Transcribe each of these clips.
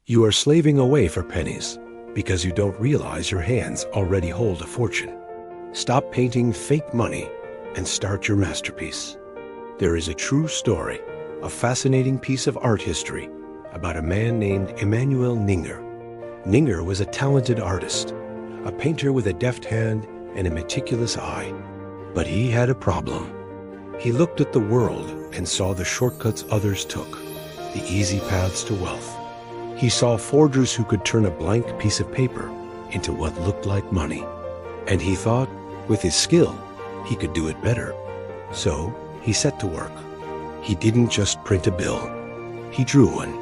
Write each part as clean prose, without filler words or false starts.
You are slaving away for pennies because you don't realize your hands already hold a fortune. Stop painting fake money and start your masterpiece. There is a true story, a fascinating piece of art history about a man named Emanuel Ninger. Ninger was a talented artist, a painter with a deft hand and a meticulous eye. But he had a problem. He looked at the world and saw the shortcuts others took, the easy paths to wealth. He saw forgers who could turn a blank piece of paper into what looked like money. And he thought, with his skill, he could do it better. So he set to work. He didn't just print a bill. He drew one.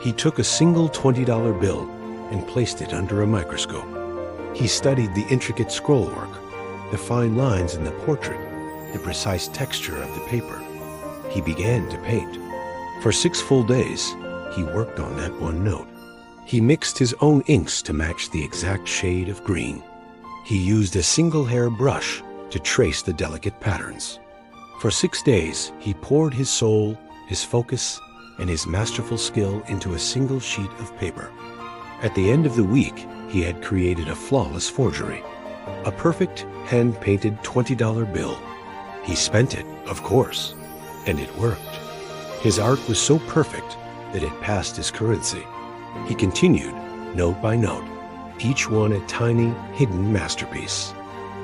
He took a single $20 bill and placed it under a microscope. He studied the intricate scrollwork, the fine lines in the portrait, the precise texture of the paper. He began to paint. For 6 full days, he worked on that one note. He mixed his own inks to match the exact shade of green. He used a single-hair brush to trace the delicate patterns. For 6 days, he poured his soul, his focus, and his masterful skill into a single sheet of paper. At the end of the week, he had created a flawless forgery, a perfect hand-painted $20 bill. He spent it, of course, and it worked. His art was so perfect that it passed his currency. He continued, note by note, each one a tiny, hidden masterpiece.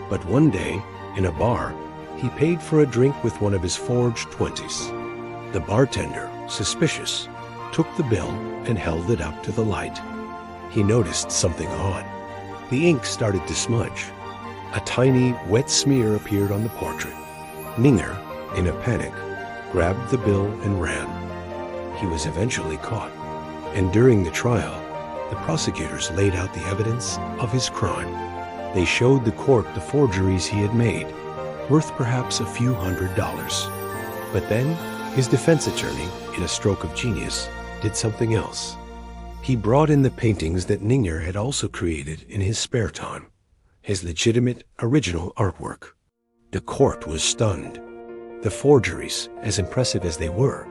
But one day, in a bar, he paid for a drink with one of his forged 20s. The bartender, suspicious, took the bill and held it up to the light. He noticed something odd. The ink started to smudge. A tiny, wet smear appeared on the portrait. Ninger, in a panic, grabbed the bill and ran. He was eventually caught, and during the trial, the prosecutors laid out the evidence of his crime. They showed the court the forgeries he had made, worth perhaps a few $100s. But then, his defense attorney, in a stroke of genius, did something else. He brought in the paintings that Ninger had also created in his spare time, his legitimate, original artwork. The court was stunned. The forgeries, as impressive as they were,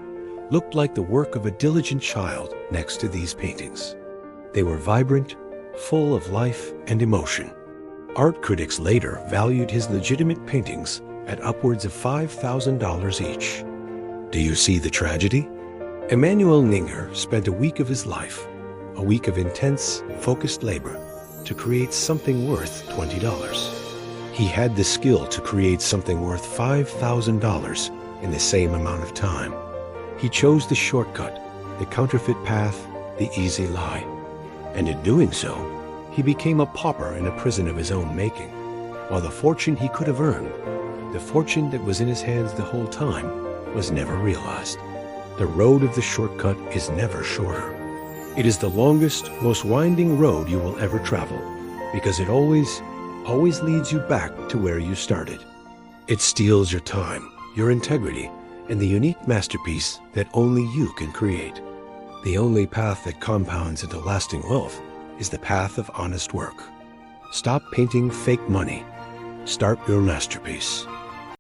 looked like the work of a diligent child next to these paintings. They were vibrant, full of life and emotion. Art critics later valued his legitimate paintings at upwards of $5,000 each. Do you see the tragedy? Emanuel Ninger spent a week of his life, a week of intense, focused labor, to create something worth $20. He had the skill to create something worth $5,000 in the same amount of time. He chose the shortcut, the counterfeit path, the easy lie. And in doing so, he became a pauper in a prison of his own making, while the fortune he could have earned, the fortune that was in his hands the whole time, was never realized. The road of the shortcut is never shorter. It is the longest, most winding road you will ever travel, because it always leads you back to where you started. It steals your time, your integrity, and the unique masterpiece that only you can create. The only path that compounds into lasting wealth is the path of honest work. Stop painting fake money. Start your masterpiece.